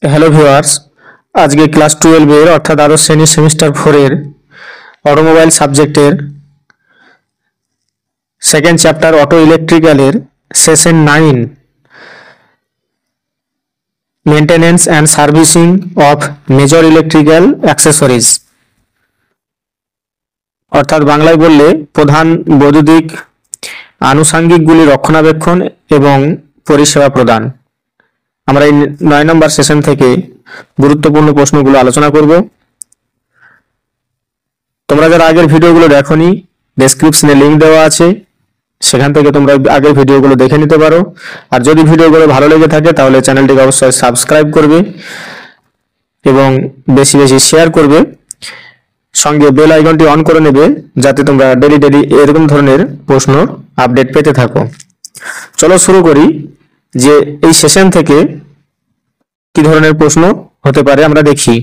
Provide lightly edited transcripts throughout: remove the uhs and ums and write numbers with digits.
Hello viewers, আজকে class 12 এর অর্থাৎ দ্বাদশ শ্রেণীর সেমিস্টার 4 এর অটোমোবাইল সাবজেক্টের সেকেন্ড চ্যাপ্টার অটো ইলেকট্রিক্যালের session 9 maintenance and servicing of major electrical accessories অর্থাৎ বাংলায় বললে প্রধান বৈদ্যুতিক আনুষঙ্গিকগুলি রক্ষণাবেক্ষণ এবং পরিষেবা প্রদান। আমরা এই 9 নম্বর সেশন থেকে গুরুত্বপূর্ণ প্রশ্নগুলো আলোচনা করব। তোমরা যারা আগের ভিডিওগুলো দেখোনি, ডেসক্রিপশনে লিংক দেওয়া আছে, সেখান থেকে তোমরা আগের ভিডিওগুলো দেখে নিতে পারো। আর যদি ভিডিওগুলো ভালো লেগে থাকে তাহলে চ্যানেলটিকে অবশ্যই সাবস্ক্রাইব করবে এবং বেশি বেশি শেয়ার করবে, সঙ্গে বেল আইকনটি অন করে নেবে যাতে তোমরা ডেলি এরকম ধরনের প্রশ্ন আপডেট পেতে থাকো। চলো শুরু করি যে এই সেশন থেকে কি ধরনের প্রশ্ন হতে পারে আমরা দেখি।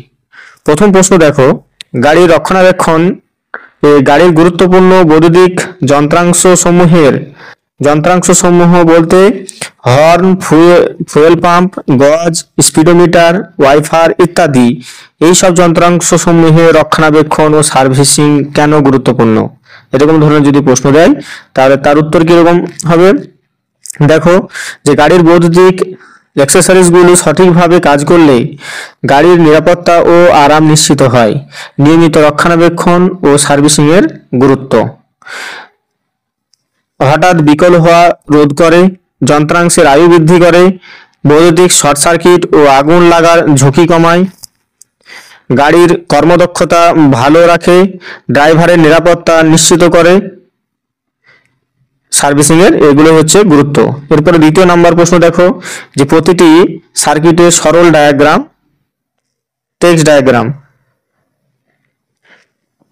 প্রথম প্রশ্ন দেখো, গাড়ির রক্ষণাবেক্ষণ গাড়ির গুরুত্বপূর্ণ বৈদ্যুতিক যন্ত্রাংশ বলতে হর্ন, ফুয়েল পাম্প, গজ, স্পিডোমিটার, ওয়াইফার ইত্যাদি এই সব যন্ত্রাংশ সমূহের রক্ষণাবেক্ষণ ও সার্ভিসিং কেন গুরুত্বপূর্ণ? এরকম ধরনের যদি প্রশ্ন দেয় তাহলে তার উত্তর কিরকম হবে? দেখো যে গাড়ির বৈদ্যুতিক অ্যাক্সেসরিজগুলো সঠিকভাবে কাজ করলে গাড়ির নিরাপত্তা ও আরাম নিশ্চিত হয়। নিয়মিত রক্ষণাবেক্ষণ ও সার্ভিসিং এর গুরুত্ব। হঠাৎ বিকল হওয়া রোধ করে, যন্ত্রাংশের আয়ু বৃদ্ধি করে, বৈদ্যুতিক শর্ট সার্কিট ও আগুন লাগার ঝুঁকি কমায়, গাড়ির কর্মদক্ষতা ভালো রাখে, ড্রাইভারের নিরাপত্তা নিশ্চিত করে। সার্ভিসিং এর এগুলো হচ্ছে গুরুত্ব। এরপরে দ্বিতীয় নাম্বার প্রশ্ন দেখো যে প্রতিটি সার্কিটের সরল ডায়াগ্রাম, টেক্সট ডায়াগ্রাম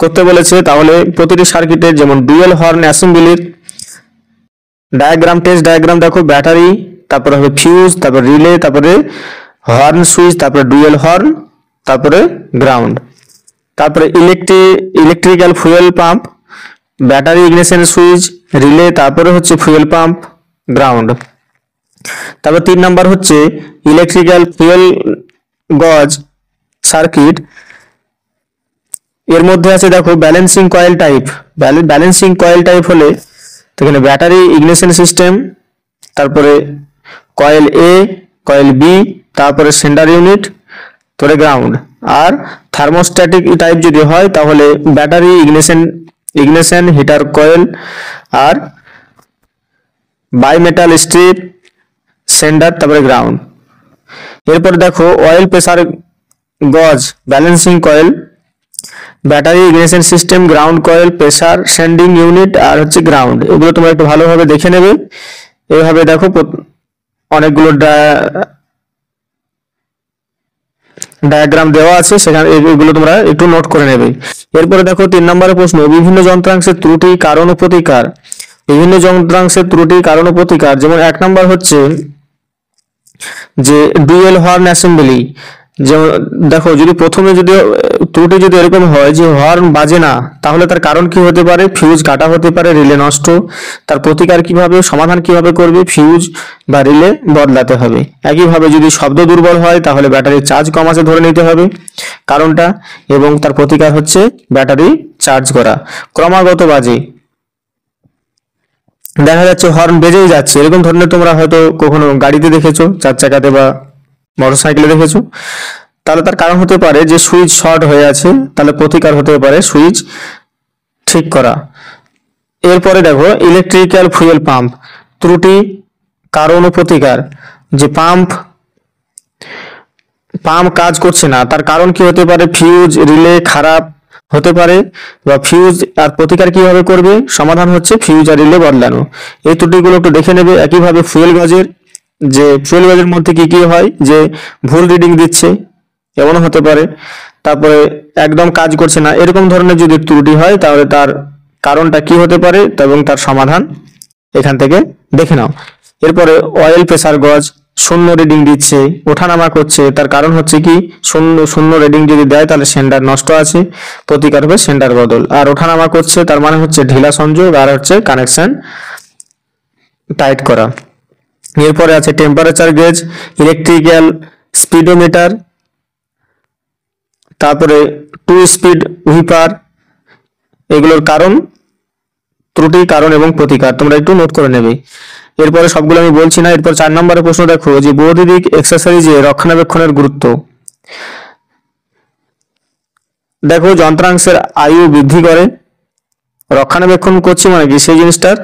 করতে বলেছে। তাহলে প্রতিটি সার্কিটের যেমন ডুয়েল হর্ন অ্যাসেম্বলির ডায়াগ্রাম, টেক্সট ডায়াগ্রাম দেখো, ব্যাটারি, তারপরে হবে ফিউজ, তারপরে রিলে, তারপরে হর্ন সুইচ, তারপরে ডুয়েল হর্ন, তারপরে গ্রাউন্ড, তারপরে electrical fuel pump, battery ignition switch, relay, তারপরে হচ্ছে ফুয়েল পাম্প, গ্রাউন্ড। তারপর 3 নাম্বার হচ্ছে ইলেকট্রিক্যাল ফুয়েল গজ সার্কিট। এর মধ্যে আছে দেখো balancing coil type. Balancing coil type হলে এখানে ব্যাটারি ইগনিশন সিস্টেম, তারপরে কয়েল এ, কয়েল বি, তারপরে সেন্ডার ইউনিট, তারপরে গ্রাউন্ড। আর থার্মোস্ট্যাটিক টাইপ যদি হয় তাহলে ব্যাটারি ইগনিশন হিটার কয়েল আর বাইমেটাল স্ট্রিপ, সেন্ডার, তারপরে গ্রাউন্ড। এরপর দেখো oil pressure gauge balancing coil, battery ignition system, ground coil, pressure sending unit আর হচ্ছে গ্রাউন্ড। এগুলো তোমরা একটু ভালোভাবে দেখে নেবে। এইভাবে দেখো অনেকগুলো ডায়াগ্রাম দেওয়া আছে, সেখানে এগুলো তোমরা একটু নোট করে নেবে। এরপরে দেখো 3 নম্বরের প্রশ্ন, বিভিন্ন যন্ত্রাংশের ত্রুটি, কারণ ও প্রতিকার। বিভিন্ন যন্ত্রাংশের ত্রুটি, কারণ ও প্রতিকার। যেমন 1 নম্বর হচ্ছে যে ডুয়েল হর্ন অ্যাসেম্বলি। যেমন দেখো যদি প্রথমে যদি ত্রুটি যদি এরকম হয় যে হর্ন বাজে না, তাহলে তার কারণ কি হতে পারে? ফিউজ কাটা হতে পারে, রিলে নষ্ট। তার প্রতিকার কিভাবে, সমাধান কিভাবে করবে? ফিউজ বা রিলে বদলাতে হবে। একইভাবে যদি শব্দ দুর্বল হয় তাহলে ব্যাটারির চার্জ কম আছে ধরে নিতে হবে কারণটা, এবং তার প্রতিকার হচ্ছে ব্যাটারি চার্জ করা। ক্রমাগত বাজে, দেখা যাচ্ছে হর্ন বেজেই যাচ্ছে, এরকম ধরনের তোমরা হয়তো কখনো গাড়িতে দেখেছো, 4 চাকাতে বা মোটরসাইকেলে দেখেছো। তাহলে তার কারণ হতে পারে যে সুইচ শর্ট হয়ে আছে, তাহলে প্রতিকার হতে পারে সুইচ ঠিক করা। এরপরে দেখো ইলেকট্রিক্যাল ফুয়েল পাম্প ত্রুটি, কারণ ও প্রতিকার। যে পাম্প কাজ করছে না, তার কারণ কি হতে পারে? ফিউজ, রিলে খারাপ হতে পারে, বা ফিউজ। আর প্রতিকার কিভাবে করবে? সমাধান হচ্ছে ফিউজ আর রিলে বদলানো। এই ত্রুটিগুলো একটু দেখে নেবে। একইভাবে ফুয়েল গজের মধ্যে কি হয় যে ভুল রিডিং দিচ্ছে, এমনও হতে পারে। তারপরে একদম কাজ করছে না, এরকম ধরনের যদি ত্রুটি হয় তাহলে তার কারণটা কি হতে পারে এবং তার সমাধান এখান থেকে দেখে নাও। এরপরে অয়েল প্রেসার গজ শূন্য রিডিং দিচ্ছে, ওঠানামা করছে, তার কারণ হচ্ছে কি? শূন্য রিডিং যদি দেয় তাহলে সেন্ডার নষ্ট আছে, প্রতিকার হবে সেন্ডার বদল। আর ওঠানামা করছে তার মানে হচ্ছে ঢিলা সংযোগ আর হচ্ছে কানেকশন টাইট করা। এরপরে আছে টেম্পারেচার গেজ, ইলেকট্রিক্যাল স্পিডোমিটার, তারপরে টু স্পিড হুইপার, এগুলোর কারণ, ত্রুটি, কারণ এবং প্রতিকার তোমরা একটু নোট করে নেবে। এরপরে সবগুলো আমি বলছি না। এরপর 4 নম্বরের প্রশ্ন দেখো যে বৈদ্যুতিক এক্সেসরিজে রক্ষণাবেক্ষণের গুরুত্ব। দেখো যন্ত্রাংশের আয়ু বৃদ্ধি করে, রক্ষণাবেক্ষণ করছি মানে কি সেই জিনিসটার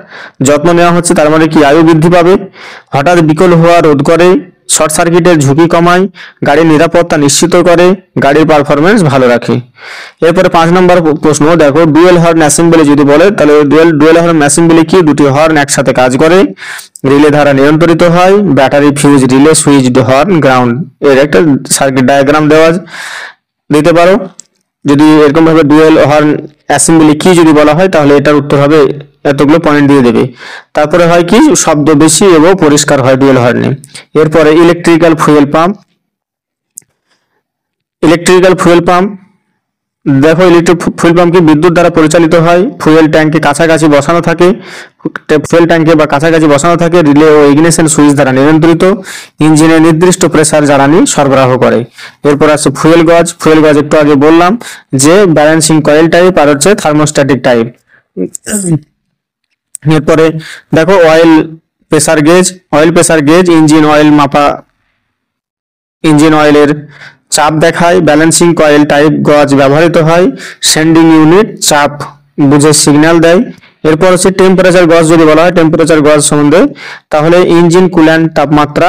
যত্ন নেওয়া হচ্ছে, তার মানে কি আয়ু বৃদ্ধি পাবে, হঠাৎ বিকল হওয়া রোধ করে, শর্ট সার্কিটের ঝুঁকি কমায়, গাড়ির নিরাপত্তা নিশ্চিত করে, গাড়ির পারফরমেন্স ভালো রাখে। এরপরে 5 নম্বর প্রশ্ন দেখো ডুয়েল হর্ন অ্যাসেম্বলি যদি বলে তাহলে ডুয়েল হর্ন অ্যাসেম্বলি কি? দুটি হর্ন একসাথে কাজ করে, রিলে দ্বারা নিয়ন্ত্রিত হয়, battery, fuse, relay, switched, horn, ground, এর একটা সার্কিট ডায়াগ্রাম দেওয়া দিতে পারো। যদি এরকম ভাবে ডুয়েল হর্ন অ্যাসেম্বলি কি যদি বলা হয় তাহলে এটার উত্তর হবে এতগুলো পয়েন্ট দিয়ে দেবে। তারপরে হয় কি শব্দ বেশি এবং পরিষ্কার হয় ডুয়েল হর্নে। এরপরে electrical fuel pump. Electrical fuel pump দেখো ইলেকট্রিক ফুয়েল পাম্প কি বিদ্যুৎ দ্বারা পরিচালিত হয়, ফুয়েল ট্যাঙ্কে কাছাকাছি বসানো থাকে, ফুয়েল ট্যাঙ্কে বা কাছাকাছি বসানো থাকে, রিলে ও ইগনিশন সুইচ দ্বারা নিয়ন্ত্রিত, ইঞ্জিনে নির্দিষ্ট প্রেসার জ্বালানি সরবরাহ করে। এরপর আছে ফুয়েল গজ। ফুয়েল গজ একটু আগে বললাম যে ব্যালেন্সিং কয়েল টাইপ আর হচ্ছে থার্মোস্ট্যাটিক টাইপ। এরপরে দেখো oil pressure gauge. Oil pressure gauge engine oil মাপা, ইঞ্জিন অয়েলের চাপ দেখায়, ব্যালেন্সিং কয়েল টাইপ গজ ব্যবহৃত হয়, সেন্ডিং ইউনিট চাপ বুঝে সিগন্যাল দেয়। এরপর হচ্ছে টেম্পারেচার গজ যদি বলা হয় টেম্পারেচার গজ সম্বন্ধে তাহলে ইঞ্জিন কুল্যান্ট তাপমাত্রা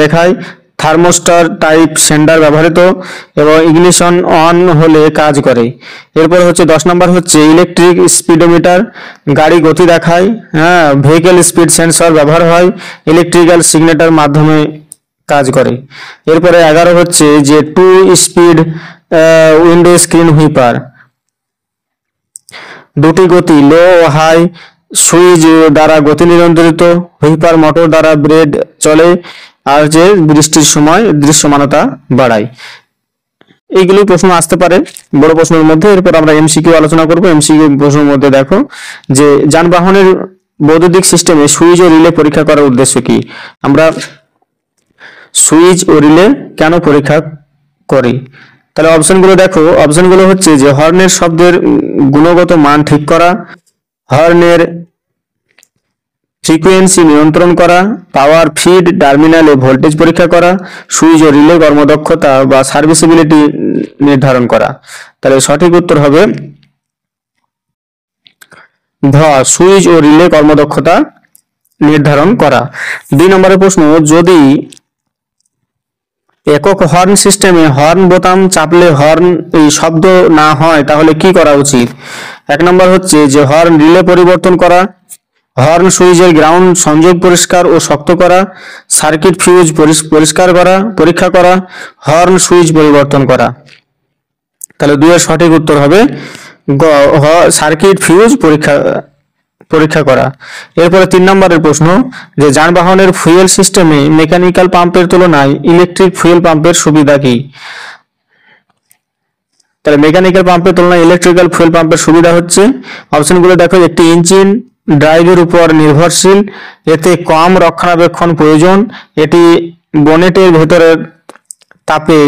দেখায়, থার্মোস্টার টাইপ সেন্ডার ব্যবহৃত এবং ইগনিশন অন হলে কাজ করে। এরপর হচ্ছে 10 নম্বর হচ্ছে ইলেকট্রিক স্পিডোমিটার, গাড়ি গতি দেখায়, হ্যাঁ, ভেহিকেল স্পিড সেন্সর ব্যবহার হয়, ইলেকট্রিক্যাল সিগনেটার মাধ্যমে কাজ করে। এরপরে 11 হচ্ছে যে two speed window screen wiper, দুটি গতি লো ও হাই, সুইচ দ্বারা গতি নিয়ন্ত্রিত, হুইপার মোটর দ্বারা ব্লেড চলে, আর যে বৃষ্টির সময় দৃশ্যমানতা বাড়ায়। এইগুলি প্রশ্ন আসতে পারে বড় প্রশ্নের মধ্যে। এরপর আমরা এমসিকিউ আলোচনা করব। এমসিকিউ প্রশ্নের মধ্যে দেখো যে যানবাহনের বৈদ্যুতিক সিস্টেমে সুইচ ও রিলে পরীক্ষা করার উদ্দেশ্য কি? আমরা সুইচ ও রিলে কেন পরীক্ষা করি? তাহলে অপশনগুলো দেখো। অপশনগুলো হচ্ছে যে হর্নের শব্দের গুণগত মান ঠিক করা, হর্নের ফ্রিকোয়েন্সি নিয়ন্ত্রণ করা, পাওয়ার ফিড টার্মিনালে ভোল্টেজ পরীক্ষা করা, সুইচ ও রিলে কর্মদক্ষতা বা সার্ভিসিবিলিটি নির্ধারণ করা। তাহলে সঠিক উত্তর হবে ধ, সুইচ ও রিলে কর্মদক্ষতা নির্ধারণ করা। 2 নম্বরের প্রশ্ন যদি একক হর্ন সিস্টেমে হর্ন বোতাম চাপলে হর্ন এই শব্দ না হয় তাহলে কি করা উচিত? 1 নম্বর হচ্ছে যে হর্ন রিলে পরিবর্তন করা, হর্ন সুইচের গ্রাউন্ড সংযোগ পরিষ্কার ও শক্ত করা, সার্কিট ফিউজ পরিষ্কার করা পরীক্ষা করা, হর্ন সুইচ পরিবর্তন করা। তাহলে 2 এর সঠিক উত্তর হবে গ, সার্কিট ফিউজ পরীক্ষা করা। এরপরে 3 নম্বরের প্রশ্ন যে যানবাহনের ফুয়েল সিস্টেমে মেকানিক্যাল পাম্পের তুলনায় ইলেকট্রিক ফুয়েল পাম্পের সুবিধা কি? তাহলে মেকানিক্যাল পাম্পের তুলনায় ইলেকট্রিক্যাল ফুয়েল পাম্পের সুবিধা হচ্ছে, অপশনগুলো দেখো, একটি ইঞ্জিন ড্রাইভের উপর নির্ভরশীল, এতে কম রক্ষণাবেক্ষণ প্রয়োজন, এটি বনেটের ভেতরের তাপে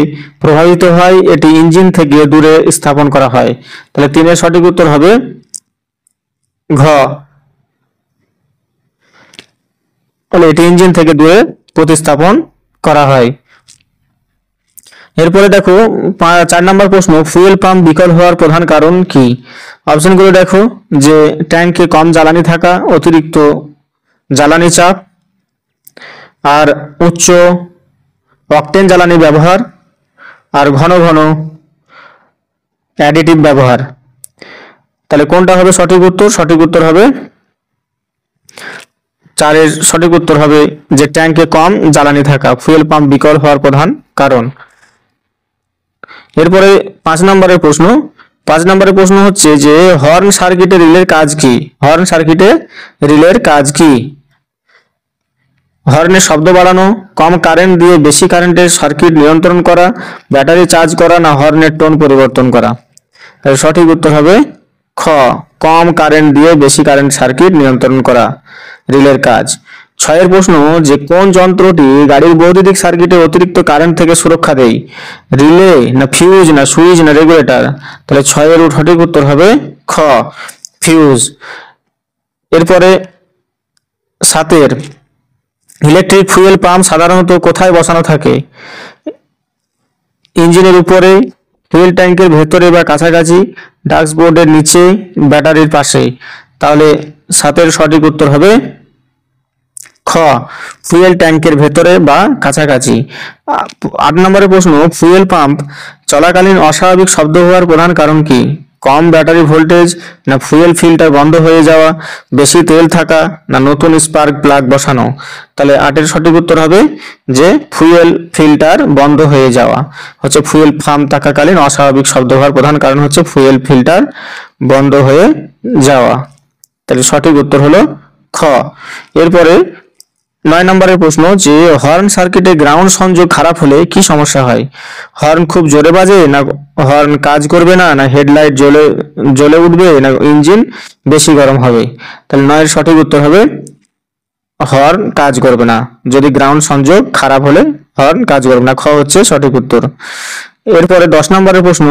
প্রভাবিত হয়, এটি ইঞ্জিন থেকে দূরে স্থাপন করা হয়। তাহলে 3 এর সঠিক উত্তর হবে ঘ, তাহলে এটি ইঞ্জিন থেকে দূরে প্রতিস্থাপন করা হয়। এরপরে দেখো 4 নম্বর প্রশ্ন ফুয়েল পাম্প বিকল হওয়ার প্রধান কারণ কি? অপশনগুলো দেখো যে ট্যাঙ্কে কম জ্বালানি থাকা, অতিরিক্ত জ্বালানি চাপ, আর উচ্চ অকটেন জ্বালানি ব্যবহার, আর ঘন ঘন অ্যাডিটিভ ব্যবহার। তাহলে কোনটা হবে সঠিক উত্তর? সঠিক উত্তর হবে 4 এর সঠিক উত্তর হবে যে ট্যাঙ্কে কম জ্বালানি থাকা ফুয়েল পাম্প বিকল হওয়ার প্রধান কারণ। এরপরে 5 নম্বরের প্রশ্ন। 5 নম্বরের প্রশ্ন হচ্ছে যে হর্ন সার্কিটে রিলের কাজ কি? হর্ন সার্কিটে রিলের কাজ কি? হর্নের শব্দ বাড়ানো, কম কারেন্ট দিয়ে বেশি কারেন্টের সার্কিট নিয়ন্ত্রণ করা, ব্যাটারি চার্জ করা, না হর্নের টোন পরিবর্তন করা। তাহলে সঠিক উত্তর হবে খ, কম কারেন্ট দিয়ে বেশি কারেন্ট সার্কিট নিয়ন্ত্রণ করা রিলের কাজ। ছয়ের প্রশ্ন যে কোন যন্ত্রটি গাড়ির বৈদ্যুতিক সার্কিটে অতিরিক্ত কারেন্ট থেকে সুরক্ষা দেয়? রিলে না ফিউজ না সুইচ না রেগুলেটর? তাহলে ছয়ের সঠিক উত্তর হবে খ, ফিউজ। এরপরে সাতের, ইলেকট্রিক ফুয়েল পাম্প সাধারণত কোথায় বসানো থাকে? ইঞ্জিনের উপরে, ফুয়েল ট্যাঙ্কের ভেতরে বা কাছাকাছি, ড্যাশবোর্ডের নিচে, ব্যাটারির পাশে? তাহলে সাতের সঠিক উত্তর হবে খ, ফুয়েল ট্যাঙ্কের ভেতরে বা কাছাকাছি। 8 নম্বরের প্রশ্ন, ফুয়েল পাম্প চলাকালীন অস্বাভাবিক শব্দ হওয়ার প্রধান কারণ কি? কম ব্যাটারি ভোল্টেজ না ফুয়েল ফিল্টার বন্ধ হয়ে যাওয়া, বেশি তেল থাকা না নতুন স্পার্ক প্লাগ বসানো? তাহলে 8-এর সঠিক উত্তর হবে যে ফুয়েল ফিল্টার বন্ধ হয়ে যাওয়া হচ্ছে ফুয়েল পাম্প থাকাকালীন অস্বাভাবিক শব্দ হওয়ার প্রধান কারণ হচ্ছে ফুয়েল ফিল্টার বন্ধ হয়ে যাওয়া। তাহলে সঠিক উত্তর হলো খ। এরপরে 9 নম্বরের প্রশ্ন যে হর্ন সার্কিটে গ্রাউন্ড সংযোগ খারাপ হলে কি সমস্যা হয়? হর্ন খুব জোরে বাজে না হর্ন কাজ করবে না না হেডলাইট জ্বলে জ্বলে উঠবে না ইঞ্জিন বেশি গরম হবে? তাহলে 9-এর সঠিক উত্তর হবে হর্ন কাজ করবে না। যদি গ্রাউন্ড সংযোগ খারাপ হলে হর্ন কাজ করবে না, খ হচ্ছে সঠিক উত্তর। এরপরে 10 নম্বরের প্রশ্ন,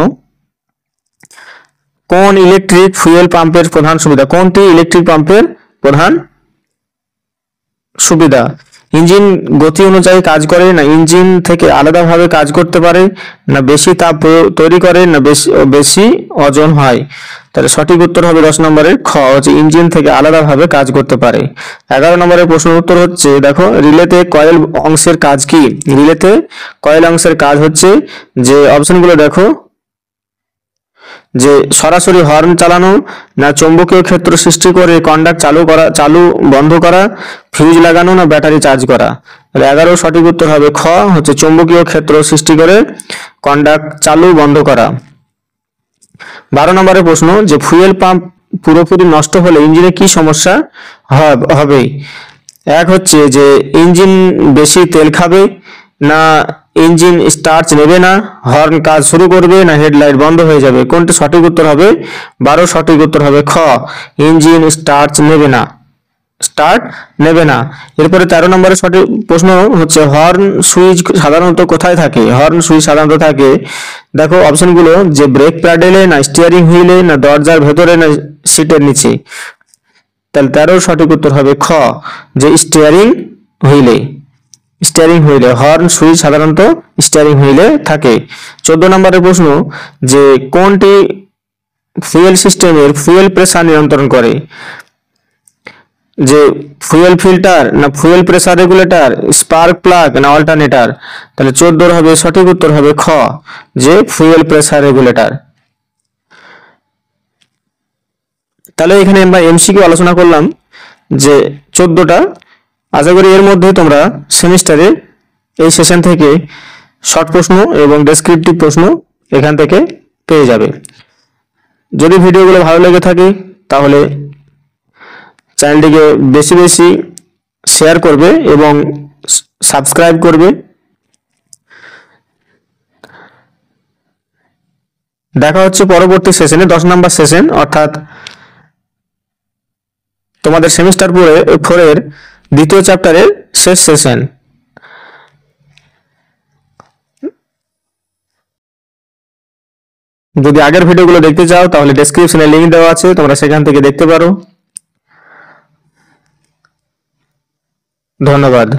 কোন ইলেকট্রিক ফুয়েল পাম্পের প্রধান সুবিধা? কোনটি ইলেকট্রিক পাম্পের প্রধান সুবিধা? ইঞ্জিন গতি অনুযায়ী কাজ করে না ইঞ্জিন থেকে আলাদাভাবে কাজ করতে পারে না বেশি তাপ তৈরি করে না বেশি ওজন হয়? তাহলে সঠিক উত্তর হবে 10 নম্বরের খ, হচ্ছে ইঞ্জিন থেকে আলাদাভাবে কাজ করতে পারে। 11 নম্বরের প্রশ্নের উত্তর হচ্ছে দেখো, রিলেতে কয়েল অংশের কাজ কি? রিলেতে কয়েল অংশের কাজ হচ্ছে যে অপশনগুলো দেখো, যে সরাসরি হর্ন চালানো না চৌম্বকীয় ক্ষেত্র সৃষ্টি করে কন্ডাক্ট চালু বন্ধ করা, ফিউজ লাগানো না ব্যাটারি চার্জ করা? তাহলে 11 সঠিক উত্তর হবে খ, হচ্ছে চৌম্বকীয় ক্ষেত্র সৃষ্টি করে কন্ডাক্ট চালু বন্ধ করা। 12 নম্বরের প্রশ্ন যে ফুয়েল পাম্প পুরোপুরি নষ্ট হলে ইঞ্জিনে কি সমস্যা হবে? এক হচ্ছে যে ইঞ্জিন বেশি তেল খাবে না ইঞ্জিন স্টার্ট নেবে না, হর্ন কাজ শুরু করবে না হেডলাইট বন্ধ হয়ে যাবে? কোনটি সঠিক উত্তর হবে? 12 সঠিক উত্তর হবে খ, ইঞ্জিন স্টার্ট নেবে না। এরপরে 13 নম্বরের সঠিক প্রশ্ন হচ্ছে হর্ন সুইচ সাধারণত কোথায় থাকে? হর্ন সুইচ সাধারণত থাকে দেখো অপশনগুলো, যে ব্রেক প্যাডেলে না স্টিয়ারিং হুইলে না দরজার ভেতরে না সিটের নিচে? তাহলে 13 সঠিক উত্তর হবে খ, যে স্টিয়ারিং হুইলে হর্ন সুইচ সাধারণত স্টিয়ারিং হুইলে থাকে। 14 নম্বরের প্রশ্ন যে কোনটি ফুয়েল সিস্টেমের ফুয়েল প্রেসার নিয়ন্ত্রণ করে? যে ফুয়েল ফিল্টার না fuel pressure regulator, spark plug না অল্টারনেটর? তাহলে 14 হবে সঠিক উত্তর হবে খ, যে ফুয়েল প্রেসার রেগুলেটর। তাহলে এখানে আমরা এমসিকিউ আলোচনা করলাম যে 14টা। আশা করি এর মধ্যে তোমরা সেমিস্টারে এই সেশন থেকে শর্ট প্রশ্ন এবং ডেসক্রিপটিভ প্রশ্ন এখান থেকে পেয়ে যাবে। যদি ভিডিওগুলো ভালো লেগে থাকে তাহলে চ্যানেলটিকে বেশি বেশি শেয়ার করবে এবং সাবস্ক্রাইব করবে। দেখা হচ্ছে পরবর্তী সেশনে, 10 নম্বর সেশন, অর্থাৎ তোমাদের সেমিস্টার 4-এর দ্বিতীয় চ্যাপ্টারের শেষ সেশন। যদি আগের ভিডিওগুলো দেখতে চাও তাহলে ডেসক্রিপশনে লিংক দেওয়া আছে, তোমরা সেখান থেকে দেখতে পারো। ধন্যবাদ।